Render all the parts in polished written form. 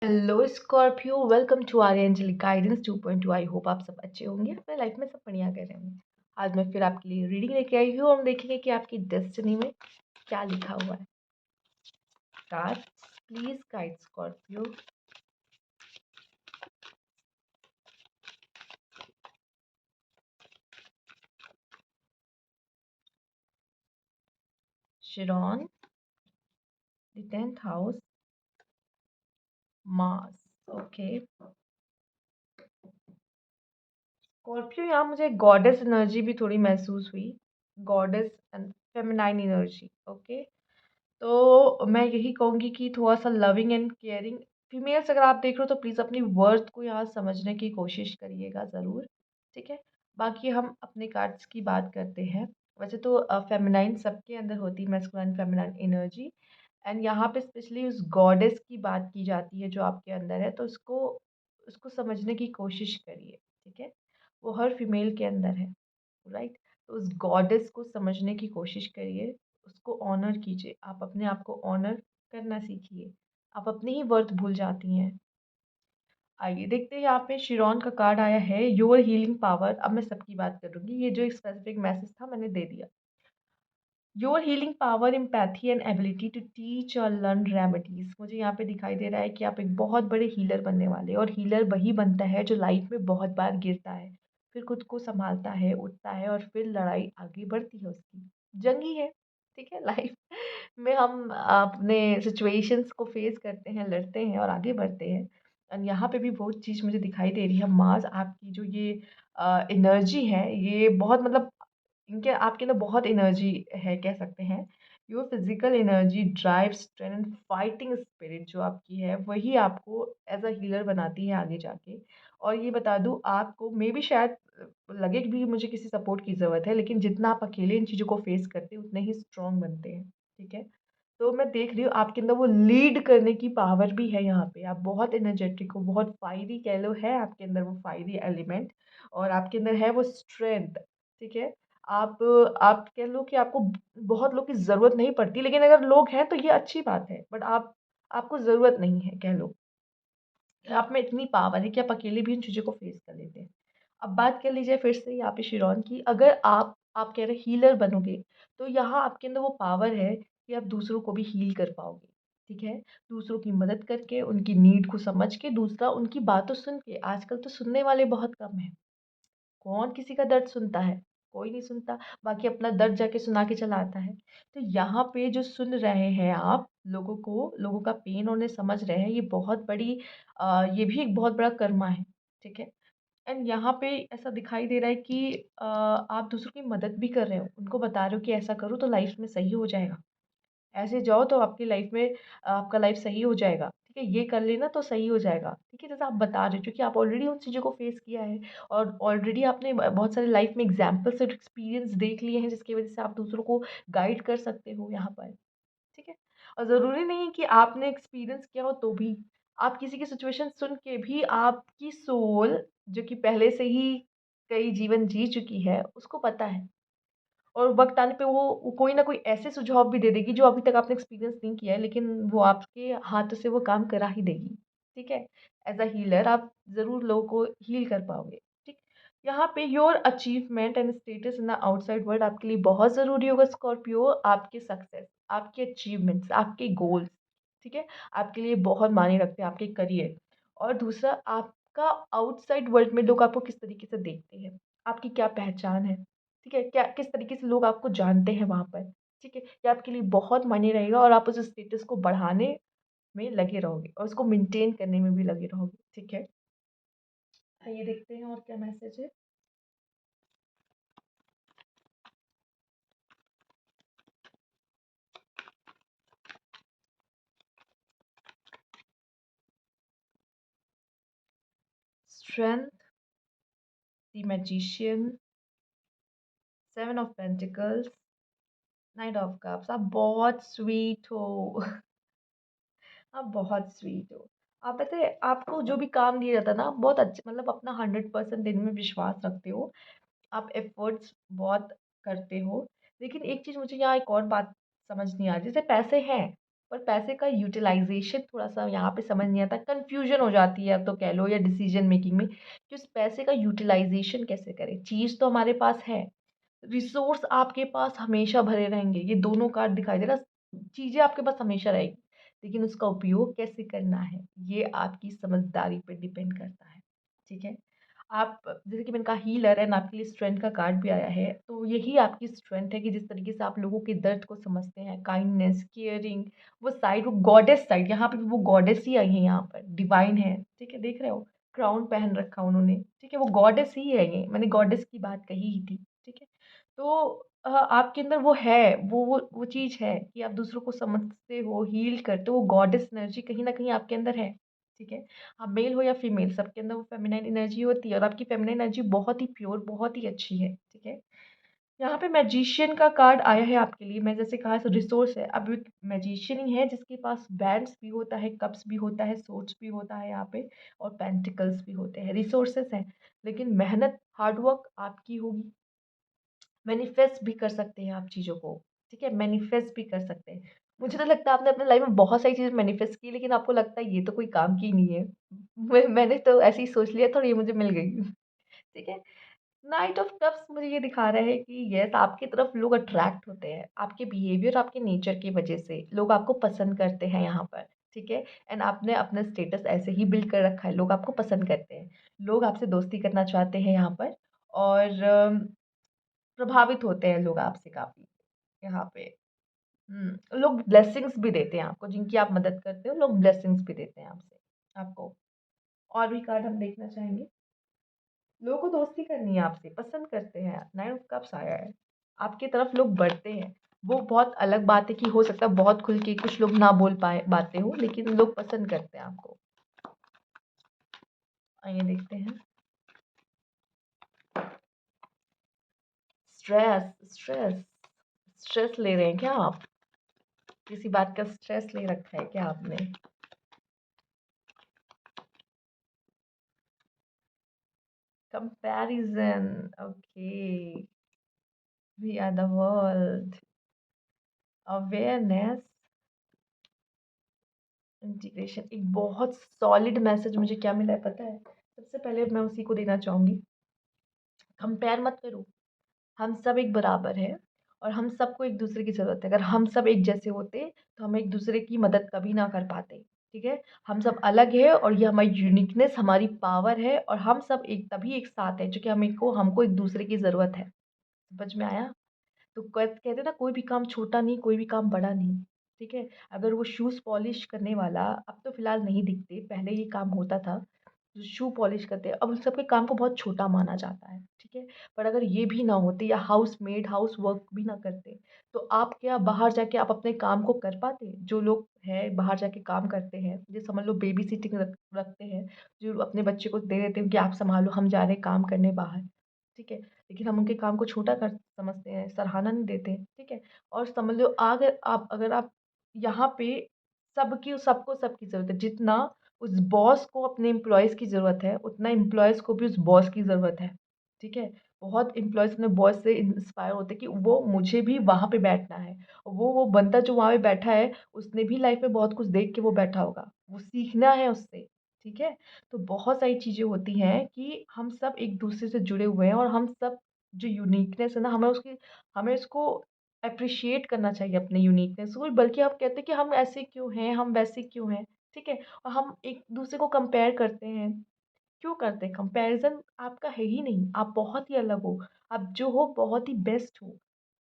Hello Scorpio, welcome to our angelic guidance 2.2। I hope आप सब अच्छे होंगे, अपने लाइफ में सब बढ़िया कर रहे होंगे। आज मैं फिर आपके लिए रीडिंग लेके आई हूँ। हम देखेंगे कि आपकी डेस्टिनी में क्या लिखा हुआ है। Cards please guide Scorpio. Sharon, the 10th house, Mars. Okay Scorpio, यहाँ मुझे गॉडेस एनर्जी भी थोड़ी महसूस हुई। Goddess and feminine energy. Okay, तो मैं यही कहूँगी कि थोड़ा-सा लविंग एंड केयरिंग फीमेल्स अगर आप देख रहे हो तो प्लीज़ अपनी वर्थ को यहाँ समझने की कोशिश करिएगा ज़रूर, ठीक है? बाकी हम अपने कार्ड्स की बात करते हैं। वैसे तो फेमिनाइन सबके अंदर होती है, मैस्कुलाइन फेमिनाइन एनर्जी। एंड यहाँ पे स्पेशली उस गॉडेस की बात की जाती है जो आपके अंदर है, तो उसको उसको समझने की कोशिश करिए, ठीक है? वो हर फीमेल के अंदर है, राइट? तो उस गॉडेस को समझने की कोशिश करिए, उसको ऑनर कीजिए। आप अपने आप को ऑनर करना सीखिए। आप अपनी ही वर्थ भूल जाती हैं। आइए देखते हैं, यहाँ पे शिरॉन का कार्ड आया है, योर हीलिंग पावर। अब मैं सबकी बात करूँगी, ये जो एक स्पेसिफिक मैसेज था मैंने दे दिया। Your healing power, empathy and ability to teach और लर्न रेमेडीज। मुझे यहाँ पे दिखाई दे रहा है कि आप एक बहुत बड़े हीलर बनने वाले हैं। और हीलर वही बनता है जो लाइफ में बहुत बार गिरता है, फिर खुद को संभालता है, उठता है और फिर लड़ाई आगे बढ़ती है उसकी। जंगी है, ठीक है। लाइफ में हम अपने सिचुएशंस को फेस करते हैं, लड़ते हैं और आगे बढ़ते हैं। एंड यहाँ पे भी बहुत चीज़ मुझे दिखाई दे रही है। मार्स आपकी जो ये एनर्जी है, ये बहुत मतलब इनके आपके अंदर बहुत एनर्जी है कह सकते हैं। Your physical energy, drive, strength and fighting spirit जो आपकी है, वही आपको एज़ अ हीलर बनाती है आगे जाके। और ये बता दूँ आपको, मेबी शायद लगे भी मुझे किसी सपोर्ट की ज़रूरत है, लेकिन जितना आप अकेले इन चीज़ों को फेस करते हैं, उतने ही स्ट्रॉन्ग बनते हैं, ठीक है? तो मैं देख रही हूँ आपके अंदर वो लीड करने की पावर भी है यहाँ पे। आप बहुत एनर्जेटिक हो, बहुत फायरी कह लो, है आपके अंदर वो फायरी एलिमेंट। और आपके अंदर है वो स्ट्रेंथ, ठीक है? आप आप कह लो कि आपको बहुत लोग की ज़रूरत नहीं पड़ती, लेकिन अगर लोग हैं तो ये अच्छी बात है, बट आपको ज़रूरत नहीं है कह लो। आप में इतनी पावर है कि आप अकेले भी इन चीज़ों को फेस कर लेते हैं। अब बात कर लीजिए फिर से यहाँ पे शिरॉन की। अगर आप कह रहे हीलर बनोगे, तो यहाँ आपके अंदर वो पावर है कि आप दूसरों को भी हील कर पाओगे, ठीक है? दूसरों की मदद करके, उनकी नीड को समझ के, दूसरा उनकी बातों सुन के। आजकल तो सुनने वाले बहुत कम हैं। कौन किसी का दर्द सुनता है? कोई नहीं सुनता, बाकी अपना दर्द जाके सुना के चला आता है। तो यहाँ पे जो सुन रहे हैं आप, लोगों को, लोगों का पेन उन्हें समझ रहे हैं, ये बहुत बड़ी ये भी एक बहुत बड़ा कर्मा है, ठीक है? एंड यहाँ पे ऐसा दिखाई दे रहा है कि आप दूसरों की मदद भी कर रहे हो, उनको बता रहे हो कि ऐसा करो तो लाइफ में सही हो जाएगा। ऐसे जाओ तो आपकी लाइफ में आपका लाइफ सही हो जाएगा, ठीक है? ये कर लेना तो सही हो जाएगा, ठीक है? जैसा आप बता रहे हो, क्योंकि आप ऑलरेडी उन चीज़ों को फेस किया है और ऑलरेडी आपने बहुत सारे लाइफ में एग्जाम्पल्स और एक्सपीरियंस देख लिए हैं, जिसकी वजह से आप दूसरों को गाइड कर सकते हो यहाँ पर, ठीक है? और ज़रूरी नहीं है कि आपने एक्सपीरियंस किया हो तो भी, आप किसी की सिचुएशन सुन के भी आपकी सोल, जो कि पहले से ही कई जीवन जी चुकी है, उसको पता है। और वक़्त आने पे वो कोई ना कोई ऐसे सुझाव भी दे देगी जो अभी तक आपने एक्सपीरियंस नहीं किया है, लेकिन वो आपके हाथों से वो काम करा ही देगी, ठीक है? एज़ अ हीलर आप ज़रूर लोगों को हील कर पाओगे, ठीक? यहाँ पे your achievement and status in the outside world आपके लिए बहुत ज़रूरी होगा स्कॉर्पियो। आपकी सक्सेस, आपके अचीवमेंट्स, आपके गोल्स, ठीक है? आपके लिए बहुत मायने रखते हैं, आपके करियर। और दूसरा, आपका आउटसाइड वर्ल्ड में लोग आपको किस तरीके से देखते हैं, आपकी क्या पहचान है, ठीक है? क्या किस तरीके से लोग आपको जानते हैं वहाँ पर, ठीक है? ये आपके लिए बहुत मायने रहेगा और आप उस स्टेटस को बढ़ाने में लगे रहोगे और उसको मेंटेन करने में भी लगे रहोगे, ठीक है? आइए देखते हैं और क्या मैसेज है। Strength, the magician, 7 of pentacles, night of cups. आप बहुत स्वीट हो। आप बहुत स्वीट हो। आप पता है, आपको जो भी काम दिया जाता है ना, बहुत अच्छे मतलब अपना 100% देने में विश्वास रखते हो। आप एफ़र्ट्स बहुत करते हो। लेकिन एक चीज़ मुझे यहाँ एक और बात समझ नहीं आ रही, जैसे पैसे हैं, पर पैसे का यूटिलाइज़ेशन थोड़ा-सा यहाँ पे समझ नहीं आता, कन्फ्यूज़न हो जाती है अब तो कह लो, या डिसीज़न मेकिंग में कि उस पैसे का यूटिलाइज़ेशन कैसे करें? चीज़ तो हमारे पास है, रिसोर्स आपके पास हमेशा भरे रहेंगे, ये दोनों कार्ड दिखाई दे रहा है, चीज़ें आपके पास हमेशा रहेगी, लेकिन उसका उपयोग कैसे करना है, ये आपकी समझदारी पे डिपेंड करता है, ठीक है? आप जैसे कि मैंने कहा हीलर एंड आपके लिए स्ट्रेंथ का कार्ड भी आया है, तो यही आपकी स्ट्रेंथ है कि जिस तरीके से आप लोगों के दर्द को समझते हैं, काइंडनेस, केयरिंग, वो साइड, वो गॉडेस साइड, यहाँ पे भी वो गॉडेस ही आई है यहाँ पर, डिवाइन है, ठीक है? देख रहे हो? क्राउन पहन रखा उन्होंने, ठीक है? वो गॉडेस ही है ये, मैंने गॉडेस की बात कही ही थी, ठीक है? तो आपके अंदर वो है, वो चीज़ है कि आप दूसरों को समझते हो, हील करते हो, वो गॉडेस एनर्जी कहीं न कहीं आपके अंदर है, ठीक है? आप मेल हो या फीमेल, सबके अंदर वो फेमिनाइन एनर्जी होती है और आपकी फेमिनाइन एनर्जी बहुत ही प्योर, बहुत ही अच्छी है, ठीक है? यहाँ पे मैजिशियन का कार्ड आया है आपके लिए, मैं जैसे कहा रिसोर्स है, अब एक मैजिशियन ही है जिसके पास बैंड्स भी होता है, कप्स भी होता है, सोर्ड्स भी होता है यहाँ पे, और पेंटिकल्स भी होते हैं, रिसोर्सेस हैं, लेकिन मेहनत, हार्ड वर्क आपकी होगी। मैनिफेस्ट भी कर सकते हैं आप चीज़ों को, ठीक है? मैनिफेस्ट भी कर सकते हैं। मुझे तो लगता है आपने अपने लाइफ में बहुत सारी चीज़ें मैनिफेस्ट की, लेकिन आपको लगता है ये तो कोई काम की नहीं है। मैंने तो ऐसे ही सोच लिया था और ये मुझे मिल गई, ठीक है? नाइट ऑफ कप्स मुझे ये दिखा रहा है कि यस, आपकी तरफ लोग अट्रैक्ट होते हैं, आपके बिहेवियर, आपके नेचर की वजह से लोग आपको पसंद करते हैं यहाँ पर, ठीक है? एंड आपने अपना स्टेटस ऐसे ही बिल्ड कर रखा है, लोग आपको पसंद करते हैं, लोग आपसे दोस्ती करना चाहते हैं यहाँ पर, और प्रभावित होते हैं लोग आपसे काफ़ी यहाँ पे। लोग ब्लेसिंग्स भी देते हैं आपको, जिनकी आप मदद करते हो, लोग ब्लेसिंग्स भी देते हैं आपसे आपको। और भी कार्ड हम देखना चाहेंगे। लोगों को दोस्ती करनी है आपसे, पसंद करते हैं, नाइन ऑफ कप्स आया है। आपकी तरफ लोग बढ़ते हैं। वो बहुत अलग बात है कि हो सकता है बहुत खुल के कुछ लोग ना बोल पाए बातें हो, लेकिन लोग पसंद करते हैं आपको। आइए देखते हैं। स्ट्रेस, स्ट्रेस, स्ट्रेस ले रहे हैं क्या आप? किसी बात का स्ट्रेस ले रखा है क्या आपने? Comparison. Okay. We are the world. Awareness. Integration, एक बहुत सॉलिड मैसेज मुझे क्या मिला है पता है? सबसे पहले मैं उसी को देना चाहूँगी। कंपेयर मत करो। हम सब एक बराबर हैं और हम सबको एक दूसरे की ज़रूरत है। अगर हम सब एक जैसे होते तो हम एक दूसरे की मदद कभी ना कर पाते, ठीक है? हम सब अलग हैं और ये हमारी यूनिकनेस, हमारी पावर है, और हम सब एक तभी एक साथ हैं क्योंकि हमको एक दूसरे की ज़रूरत है। समझ में आया? तो कहते हैं ना, कोई भी काम छोटा नहीं, कोई भी काम बड़ा नहीं, ठीक है? अगर वो शूज़ पॉलिश करने वाला, अब तो फ़िलहाल नहीं दिखते, पहले ये काम होता था, जो शू पॉलिश करते हैं, अब उन सब के काम को बहुत छोटा माना जाता है, ठीक है? पर अगर ये भी ना होते, या हाउसमेड, हाउस वर्क भी ना करते, तो आप क्या बाहर जाके आप अपने काम को कर पाते? जो लोग हैं बाहर जाके काम करते हैं, ये समझ लो बेबी सिटिंग रखते हैं, जो अपने बच्चे को दे देते हैं कि आप सँभालो, हम जा रहे हैं काम करने बाहर, ठीक है? लेकिन हम उनके काम को छोटा कर समझते हैं, सराहना नहीं देते, ठीक है? और समझ लो, अगर आप यहाँ पे सबको सबकी ज़रूरत है। जितना उस बॉस को अपने एम्प्लॉइज़ की ज़रूरत है, उतना एम्प्लॉइज़ को भी उस बॉस की ज़रूरत है, ठीक है? बहुत एम्प्लॉइज़ अपने बॉस से इंस्पायर होते हैं कि वो मुझे भी वहाँ पे बैठना है। वो बंदा जो वहाँ पे बैठा है, उसने भी लाइफ़ में बहुत कुछ देख के वो बैठा होगा। वो सीखना है उससे, ठीक है? तो बहुत सारी चीज़ें होती हैं कि हम सब एक-दूसरे से जुड़े हुए हैं, और हम सब जो यूनिकनेस है ना, हमें उसको एप्रिशिएट करना चाहिए, अपने यूनिकनेस को। बल्कि आप कहते हैं कि हम ऐसे क्यों हैं, हम वैसे क्यों हैं, ठीक है? और हम एक-दूसरे को कंपेयर करते हैं। क्यों करते हैं? कंपैरिज़न आपका है ही नहीं, आप बहुत ही अलग हो। आप जो हो बहुत ही बेस्ट हो।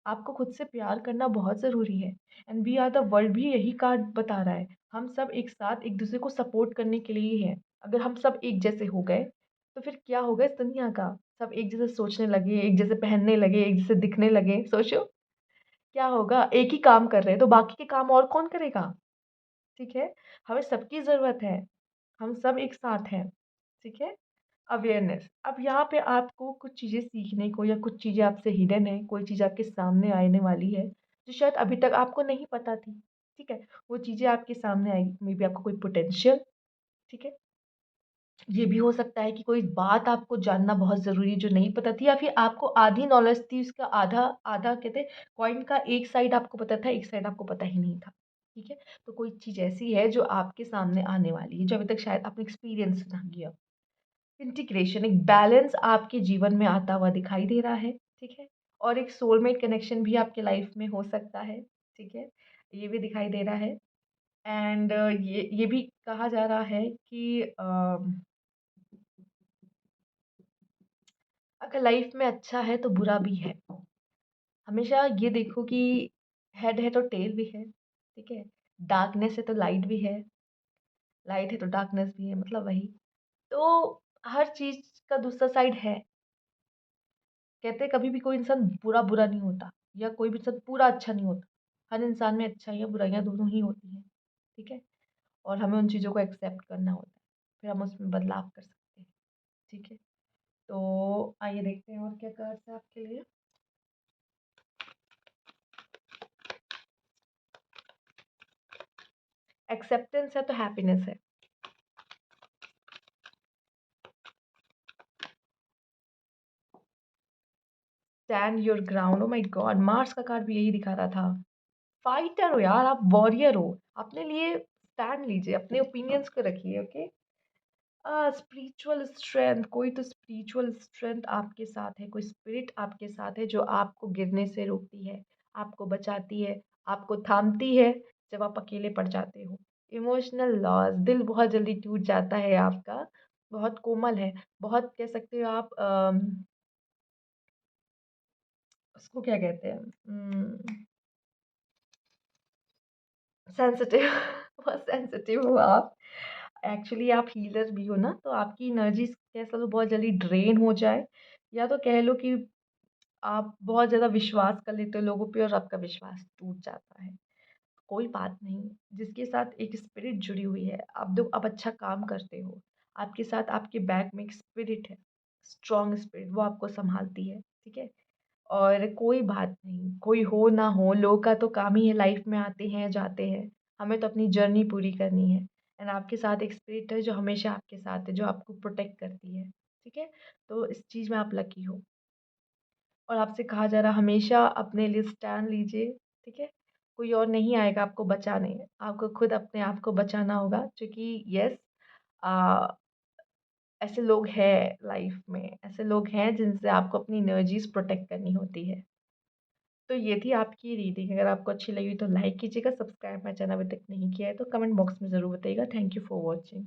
आपको खुद से प्यार करना बहुत ज़रूरी है, and we are the world भी यही कार्ड बता रहा है। हम सब एक साथ एक-दूसरे को सपोर्ट करने के लिए ही हैं। अगर हम सब एक जैसे हो गए, तो फिर क्या होगा इस दुनिया का? सब एक जैसे सोचने लगे, एक जैसे पहनने लगे, एक जैसे दिखने लगे, सोचो क्या होगा? एक ही काम कर रहे हैं, तो बाकी के काम और कौन करेगा? ठीक है? हमें सबकी ज़रूरत है। हम सब एक साथ हैं, ठीक है? अवेयरनेस, अब यहाँ पे आपको कुछ चीज़ें सीखने को, या कुछ चीज़ें आपसे हिडन है, कोई चीज़ आपके सामने आने वाली है, जो शायद अभी तक आपको नहीं पता थी, ठीक है? वो चीज़ें आपके सामने आएगी, मेबी आपका कोई पोटेंशियल, ठीक है? ये भी हो सकता है कि कोई बात आपको जानना बहुत ज़रूरी है जो नहीं पता थी, या फिर आपको आधी नॉलेज थी, उसका आधा आधा कहते हैं कॉइन का एक साइड आपको पता था, एक साइड आपको पता ही नहीं था। ठीक है? तो कोई चीज़ ऐसी है जो आपके सामने आने वाली है, जो अभी तक शायद आपने एक्सपीरियंस ना किया हो। इंटीग्रेशन, एक बैलेंस आपके जीवन में आता हुआ दिखाई दे रहा है, ठीक है? और एक सोलमेट कनेक्शन भी आपके लाइफ में हो सकता है, ठीक है? ये भी दिखाई दे रहा है। एंड ये भी कहा जा रहा है कि अगर लाइफ में अच्छा है तो बुरा भी है। हमेशा ये देखो कि हेड है तो टेल भी है, ठीक है? डार्कनेस है तो लाइट भी है, लाइट है तो डार्कनेस भी है, मतलब वही। तो हर चीज़ का दूसरा साइड है। कहते हैं कभी भी कोई इंसान पूरा बुरा नहीं होता, या कोई भी इंसान पूरा अच्छा नहीं होता। हर इंसान में अच्छाइयाँ बुराइयाँ दोनों ही होती हैं, ठीक है? और हमें उन चीज़ों को एक्सेप्ट करना होता है, फिर हम उसमें बदलाव कर सकते हैं, ठीक है? तो आइए देखते हैं और क्या कार्ड्स है आपके लिए। एक्सेप्टेंस है तो हैप्पीनेस है। Stand your ground, oh my God! Mars का कार्ड भी यही दिखा रहा था। फाइटर हो यार, आप वॉरियर हो। अपने लिए स्टैंड लीजिए, अपने ओपिनियंस को रखिए, ओके? स्पिरिचुअल स्ट्रेंथ, कोई तो स्पिरिचुअल स्ट्रेंथ आपके साथ है, कोई स्पिरिट आपके साथ है जो आपको गिरने से रोकती है, आपको बचाती है, आपको थामती है जब आप अकेले पड़ जाते हो। इमोशनल लॉस, दिल बहुत जल्दी टूट जाता है आपका, बहुत कोमल है, बहुत कह सकते हो आप उसको क्या कहते हैं? सेंसिटिव बहुत सेंसिटिव हो आप। एक्चुअली आप हीलर भी हो ना, तो आपकी एनर्जी कैसा तो बहुत जल्दी ड्रेन हो जाए, या तो कह लो कि आप बहुत ज़्यादा विश्वास कर लेते हो लोगों पे और आपका विश्वास टूट जाता है। कोई बात नहीं, जिसके साथ एक स्पिरिट जुड़ी हुई है, आप अच्छा काम करते हो, आपके साथ आपके बैक में एक स्पिरिट है, स्ट्रॉन्ग स्पिरिट, वो आपको सँभालती है, ठीक है? और कोई बात नहीं, कोई हो ना हो, लोग का तो काम ही है, लाइफ में आते हैं, जाते हैं। हमें तो अपनी जर्नी पूरी करनी है। एंड आपके साथ एक स्पिरिट है जो हमेशा आपके साथ है, जो आपको प्रोटेक्ट करती है, ठीक है? तो इस चीज़ में आप लकी हो। और आपसे कहा जा रहा हमेशा अपने लिए स्टैंड लीजिए, ठीक है? कोई और नहीं आएगा आपको बचाने, आपको खुद अपने आप को बचाना होगा, क्योंकि येस, अ, ऐसे लोग हैं लाइफ में, ऐसे लोग हैं जिनसे आपको अपनी एनर्जीज़ प्रोटेक्ट करनी होती है। तो ये थी आपकी रीडिंग। अगर आपको अच्छी लगी तो लाइक कीजिएगा, सब्सक्राइब माय चैनल अभी तक नहीं किया है तो कमेंट बॉक्स में ज़रूर बताइएगा। Thank you for watching.